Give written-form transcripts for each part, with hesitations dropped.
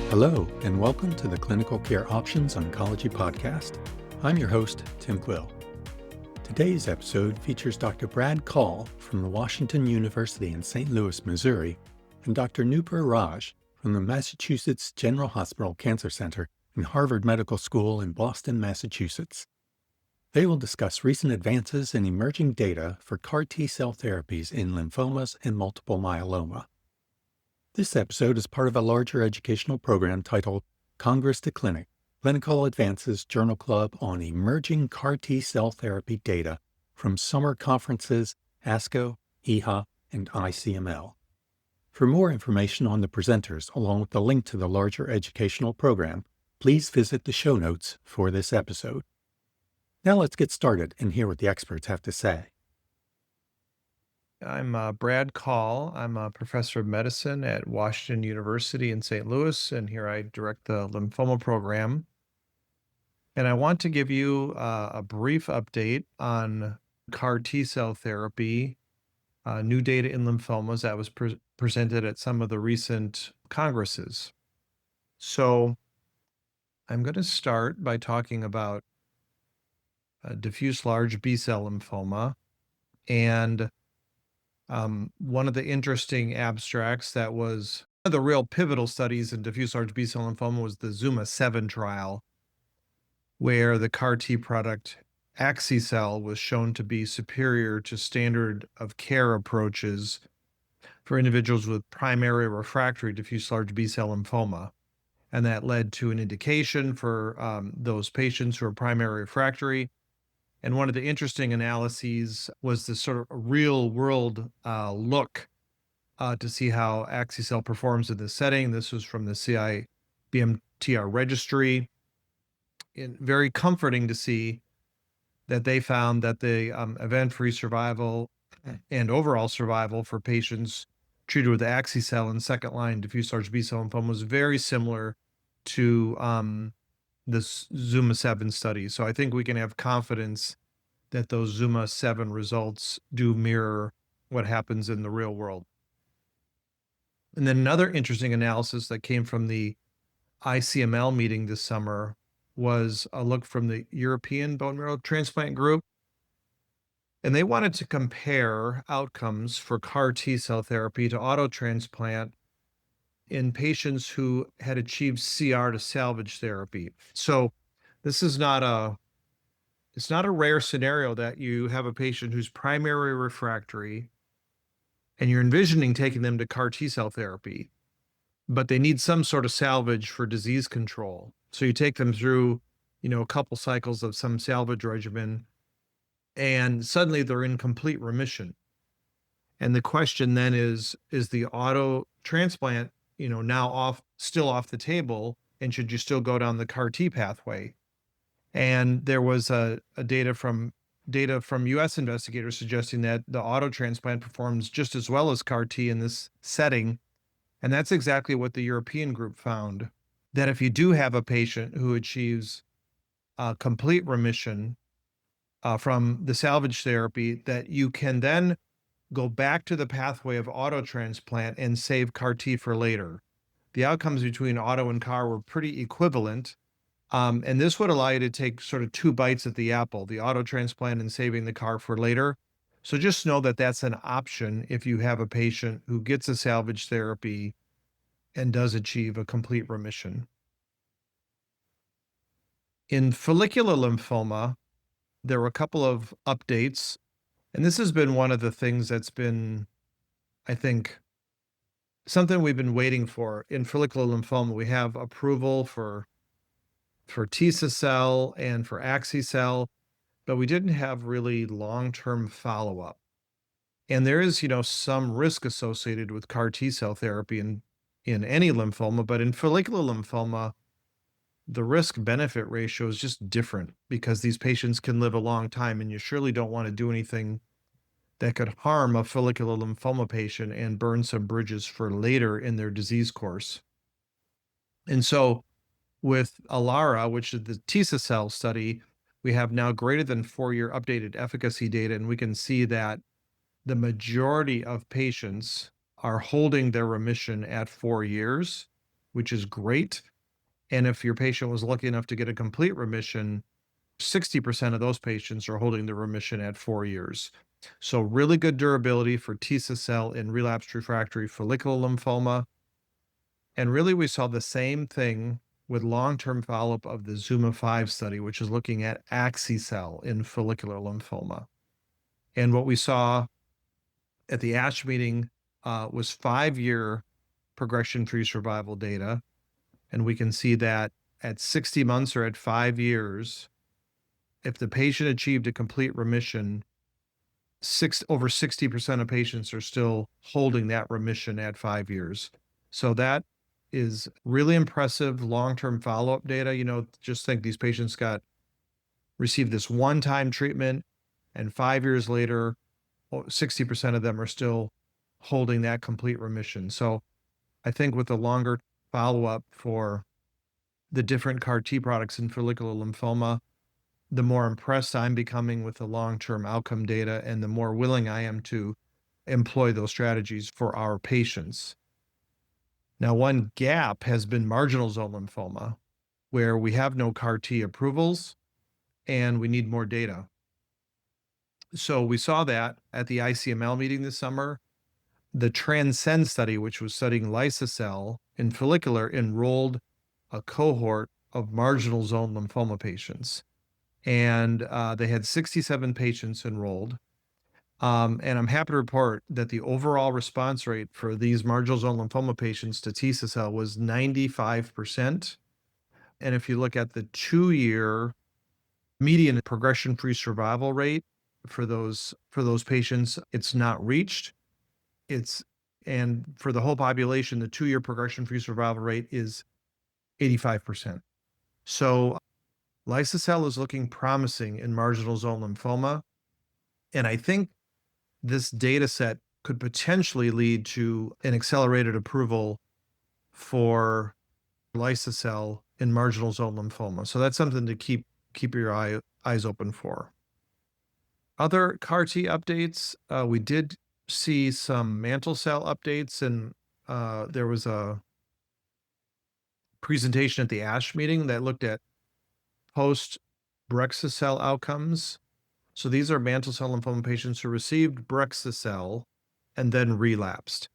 Hello, and welcome to the Clinical Care Options Oncology Podcast. I'm your host, Tim Quill. Today's episode features Dr. Brad Kahl from the Washington University in St. Louis, Missouri, and Dr. Noopur Raje from the Massachusetts General Hospital Cancer Center and Harvard Medical School in Boston, Massachusetts. They will discuss recent advances in emerging data for CAR T-cell therapies in lymphomas and multiple myeloma. This episode is part of a larger educational program titled Congress to Clinic, Clinical Advances Journal Club on Emerging CAR T-Cell Therapy Data from Summer Conferences, ASCO, EHA, and ICML. For more information on the presenters, along with the link to the larger educational program, please visit the show notes for this episode. Now let's get started and hear what the experts have to say. I'm Brad Kahl. I'm a professor of medicine at Washington University in St. Louis, and here I direct the lymphoma program. And I want to give you a brief update on CAR T-cell therapy, new data in lymphomas that was presented at some of the recent congresses. So I'm going to start by talking about diffuse large B-cell lymphoma. And one of the interesting abstracts that was one of the real pivotal studies in diffuse large B-cell lymphoma was the ZUMA-7 trial, where the CAR T product axi-cel was shown to be superior to standard of care approaches for individuals with primary refractory diffuse large B-cell lymphoma. And that led to an indication for those patients who are primary refractory. And one of the interesting analyses was this sort of real world look to see how axi-cel performs in this setting. This was from the CI-BMTR registry. And very comforting to see that they found that the event-free survival and overall survival for patients treated with axi-cel in second-line diffuse large B-cell lymphoma was very similar to this ZUMA-7 study. So I think we can have confidence that those ZUMA-7 results do mirror what happens in the real world. And then another interesting analysis that came from the ICML meeting this summer was a look from the European Bone Marrow Transplant Group. And they wanted to compare outcomes for CAR T-cell therapy to auto transplant in patients who had achieved CR to salvage therapy. So this is it's not a rare scenario that you have a patient who's primary refractory and you're envisioning taking them to CAR T-cell therapy, but they need some sort of salvage for disease control. So you take them through, a couple cycles of some salvage regimen, and suddenly they're in complete remission. And the question then is the auto transplant, now still off the table, and should you still go down the CAR T pathway? And there was data from U.S. investigators suggesting that the auto transplant performs just as well as CAR T in this setting. And that's exactly what the European group found, that if you do have a patient who achieves complete remission from the salvage therapy, that you can then go back to the pathway of auto transplant and save CAR T for later. The outcomes between auto and CAR were pretty equivalent. And this would allow you to take sort of two bites at the apple, the auto transplant and saving the CAR for later. So just know that that's an option if you have a patient who gets a salvage therapy and does achieve a complete remission. In follicular lymphoma, there were a couple of updates, and this has been one of the things that's been, I think, something we've been waiting for. In follicular lymphoma, we have approval for Tisa-cel and for axi-cel, but we didn't have really long-term follow-up. And there is, some risk associated with CAR T-cell therapy in any lymphoma, but in follicular lymphoma, the risk-benefit ratio is just different because these patients can live a long time, and you surely don't want to do anything that could harm a follicular lymphoma patient and burn some bridges for later in their disease course. And so with ELARA, which is the Tisa-cel study, we have now greater than 4-year updated efficacy data, and we can see that the majority of patients are holding their remission at 4 years, which is great. And if your patient was lucky enough to get a complete remission, 60% of those patients are holding the remission at 4 years. So really good durability for Tisa-cel in relapsed refractory follicular lymphoma. And really we saw the same thing with long-term follow-up of the ZUMA-5 study, which is looking at axi-cel in follicular lymphoma. And what we saw at the ASH meeting was 5-year progression-free survival data. And we can see that at 60 months or at 5 years, if the patient achieved a complete remission, over 60% of patients are still holding that remission at 5 years. So that is really impressive long-term follow-up data. Just think these patients received this one-time treatment, and 5 years later, 60% of them are still holding that complete remission. So I think with the longer follow-up for the different CAR T products in follicular lymphoma, the more impressed I'm becoming with the long-term outcome data and the more willing I am to employ those strategies for our patients. Now, one gap has been marginal zone lymphoma, where we have no CAR T approvals and we need more data. So we saw that at the ICML meeting this summer. The TRANSCEND study, which was studying Liso-cel in follicular, enrolled a cohort of marginal zone lymphoma patients. And they had 67 patients enrolled. And I'm happy to report that the overall response rate for these marginal zone lymphoma patients to Tisa-cel was 95%. And if you look at the 2-year median progression-free survival rate for those patients, it's not reached. And for the whole population, the 2-year progression-free survival rate is 85%. So Liso-cel is looking promising in marginal zone lymphoma. And I think this data set could potentially lead to an accelerated approval for Liso-cel in marginal zone lymphoma. So that's something to keep your eyes open for. Other CAR T updates, we did see some mantle cell updates, and there was a presentation at the ASH meeting that looked at post brexu-cel outcomes. So these are mantle cell lymphoma patients who received brexu-cel and then relapsed.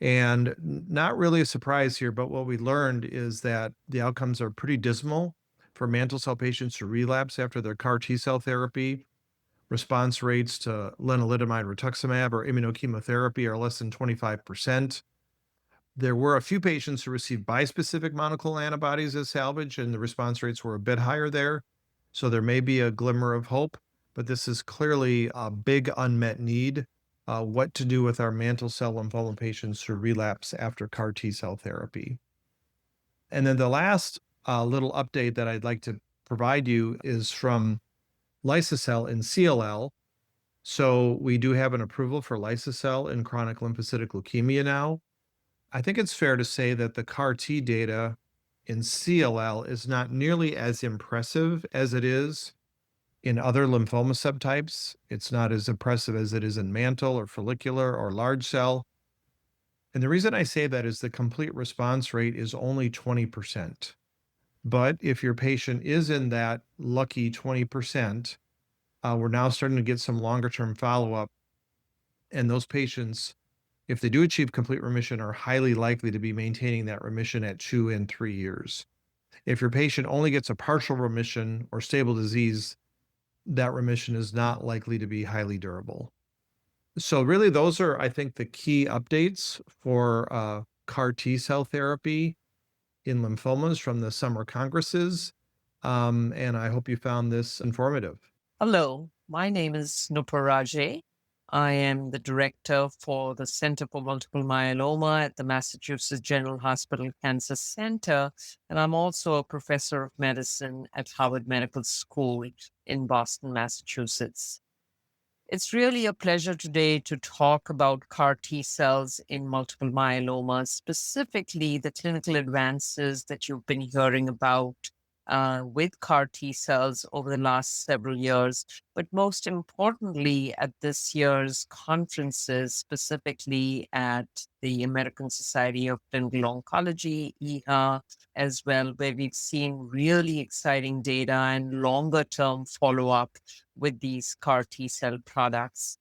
And not really a surprise here, but what we learned is that the outcomes are pretty dismal for mantle cell patients who relapse after their CAR T-cell therapy. Response rates to lenalidomide rituximab or immunochemotherapy are less than 25%. There were a few patients who received bispecific monoclonal antibodies as salvage, and the response rates were a bit higher there. So there may be a glimmer of hope, but this is clearly a big unmet need. What to do with our mantle cell lymphoma patients who relapse after CAR T-cell therapy. And then the last little update that I'd like to provide you is from Liso-cel in CLL. So we do have an approval for Liso-cel in chronic lymphocytic leukemia now. I think it's fair to say that the CAR T data in CLL is not nearly as impressive as it is in other lymphoma subtypes. It's not as impressive as it is in mantle or follicular or large cell. And the reason I say that is the complete response rate is only 20%. But if your patient is in that lucky 20%, we're now starting to get some longer term follow-up. And those patients, if they do achieve complete remission, are highly likely to be maintaining that remission at 2 and 3 years. If your patient only gets a partial remission or stable disease, that remission is not likely to be highly durable. So really, those are, I think, the key updates for CAR T-cell therapy in lymphomas from the summer congresses. And I hope you found this informative. Hello, my name is Noopur Raje. I am the director for the Center for Multiple Myeloma at the Massachusetts General Hospital Cancer Center, and I'm also a professor of medicine at Harvard Medical School in Boston, Massachusetts. It's really a pleasure today to talk about CAR T cells in multiple myeloma, specifically the clinical advances that you've been hearing about with CAR T cells over the last several years. But most importantly, at this year's conferences, specifically at the American Society of Clinical Oncology, EHA, as well, where we've seen really exciting data and longer term follow up with these CAR T cell products.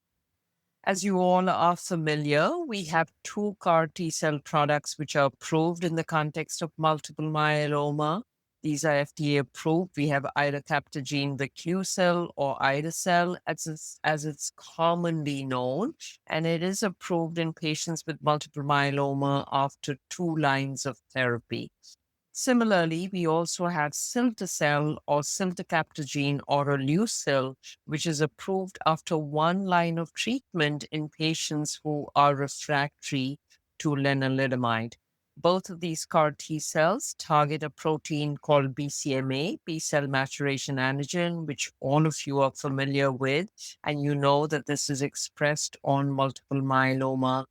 As you all are familiar, we have two CAR T cell products which are approved in the context of multiple myeloma. These are FDA approved. We have idacaptogene brexu-cel or Ida-cel as it's commonly known, and it is approved in patients with multiple myeloma after 2 lines of therapy. Similarly, we also have Cilta-cel or ciltacaptogene or Liso-cel, which is approved after 1 line of treatment in patients who are refractory to lenalidomide. Both of these CAR T cells target a protein called BCMA, B cell maturation antigen, which all of you are familiar with, and you know that this is expressed on multiple myeloma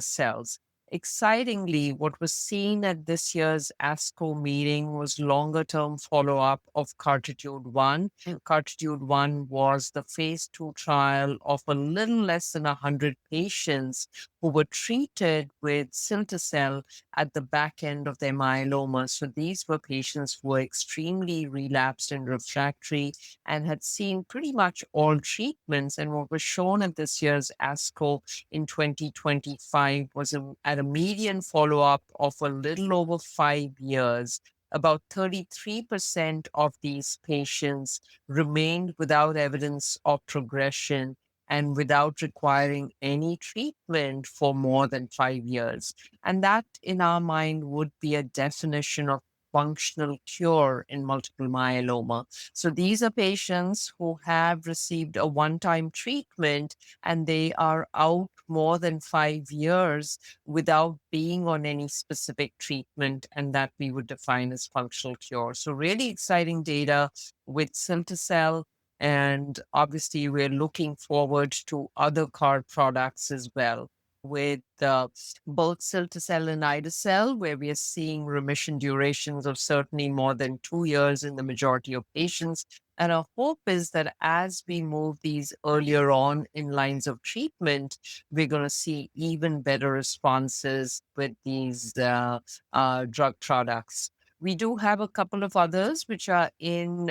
cells. Excitingly, what was seen at this year's ASCO meeting was longer term follow up of CARTITUDE-1. CARTITUDE-1 was the phase 2 trial of a little less than 100 patients who were treated with Cilta-cel at the back end of their myeloma. So these were patients who were extremely relapsed and refractory and had seen pretty much all treatments. And what was shown at this year's ASCO in 2025 was at a median follow-up of a little over 5 years. About 33% of these patients remained without evidence of progression and without requiring any treatment for more than 5 years. And that, in our mind, would be a definition of functional cure in multiple myeloma. So these are patients who have received a one-time treatment and they are out more than 5 years without being on any specific treatment, and that we would define as functional cure. So really exciting data with Cilta-cel. And obviously, we're looking forward to other CAR products as well with both Cilta-cel and Ida-cel, where we are seeing remission durations of certainly more than 2 years in the majority of patients. And our hope is that as we move these earlier on in lines of treatment, we're going to see even better responses with these drug products. We do have a couple of others which are in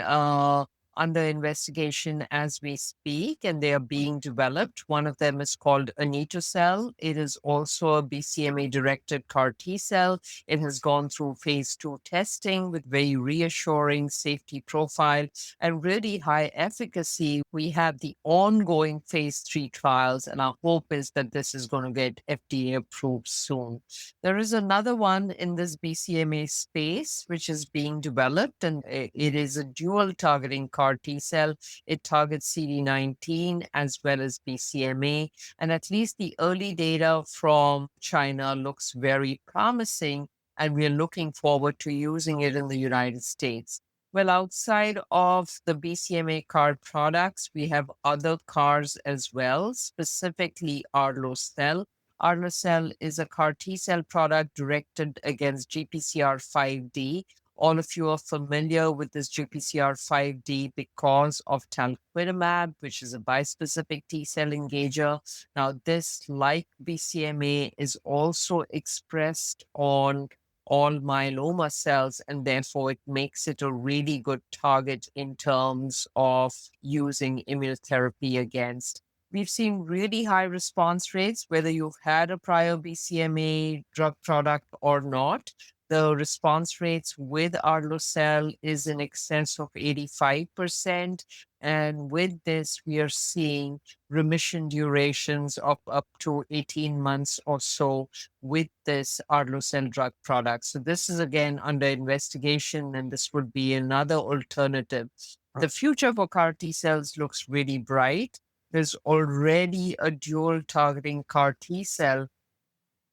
under investigation as we speak, and they are being developed. One of them is called Anito-cel. It is also a BCMA-directed CAR T cell. It has gone through phase 2 testing with very reassuring safety profile and really high efficacy. We have the ongoing phase 3 trials, and our hope is that this is going to get FDA approved soon. There is another one in this BCMA space which is being developed, and it is a dual targeting CAR T cell. It targets CD19 as well as BCMA, and at least the early data from China looks very promising, and we are looking forward to using it in the United States. Well, outside of the BCMA CAR products, we have other CARs as well, specifically Arlo-cel. Arlo-cel is a CAR T cell product directed against GPCR5D. All of you are familiar with this GPCR5D because of talquetamab, which is a bispecific T cell engager. Now, this, like BCMA, is also expressed on all myeloma cells, and therefore it makes it a really good target in terms of using immunotherapy against. We've seen really high response rates, whether you've had a prior BCMA drug product or not. The response rates with Arlo-cel is in excess of 85%. And with this, we are seeing remission durations of up to 18 months or so with this Arlo-cel drug product. So this is again under investigation, and this would be another alternative. The future for CAR T cells looks really bright. There's already a dual targeting CAR T cell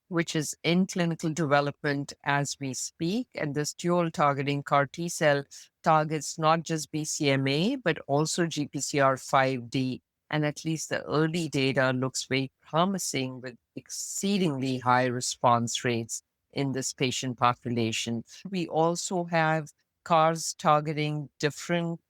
which is in clinical development as we speak. And this dual targeting CAR T cell targets not just BCMA, but also GPCR5D. And at least the early data looks very promising with exceedingly high response rates in this patient population. We also have CARs targeting different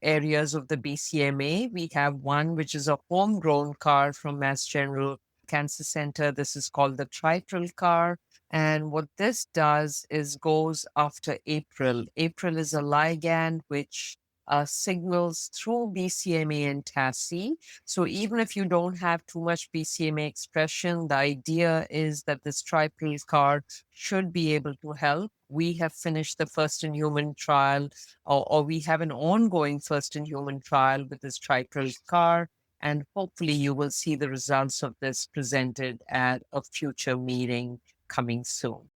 areas of the BCMA. We have one which is a homegrown CAR from Mass General Cancer Center. This is called the TriPRIL CAR. And what this does is goes after APRIL. APRIL is a ligand which signals through BCMA and TACI. So even if you don't have too much BCMA expression, the idea is that this TriPRIL CAR should be able to help. We have finished the first-in-human trial, or we have an ongoing first-in-human trial with this TriPRIL CAR, and hopefully you will see the results of this presented at a future meeting coming soon.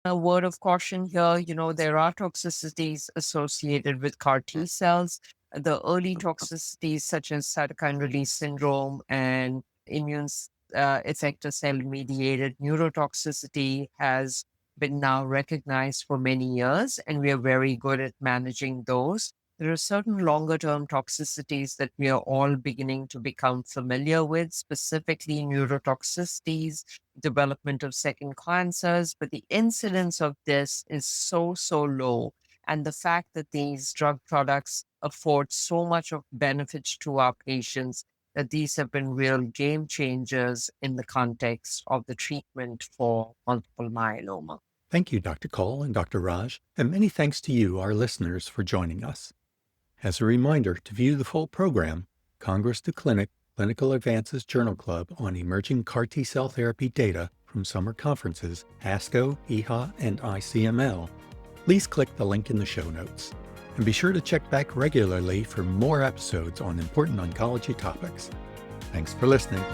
A word of caution here, there are toxicities associated with CAR T cells. The early toxicities such as cytokine release syndrome and immune effector cell-mediated neurotoxicity has been now recognized for many years, and we are very good at managing those. There are certain longer-term toxicities that we are all beginning to become familiar with, specifically neurotoxicities, development of second cancers, but the incidence of this is so low. And the fact that these drug products afford so much of benefit to our patients, that these have been real game changers in the context of the treatment for multiple myeloma. Thank you, Dr. Kahl and Dr. Raj, and many thanks to you, our listeners, for joining us. As a reminder, to view the full program, Congress to Clinic Clinical Advances Journal Club on Emerging CAR T-cell Therapy Data from Summer Conferences, ASCO, EHA, and ICML, please click the link in the show notes. And be sure to check back regularly for more episodes on important oncology topics. Thanks for listening.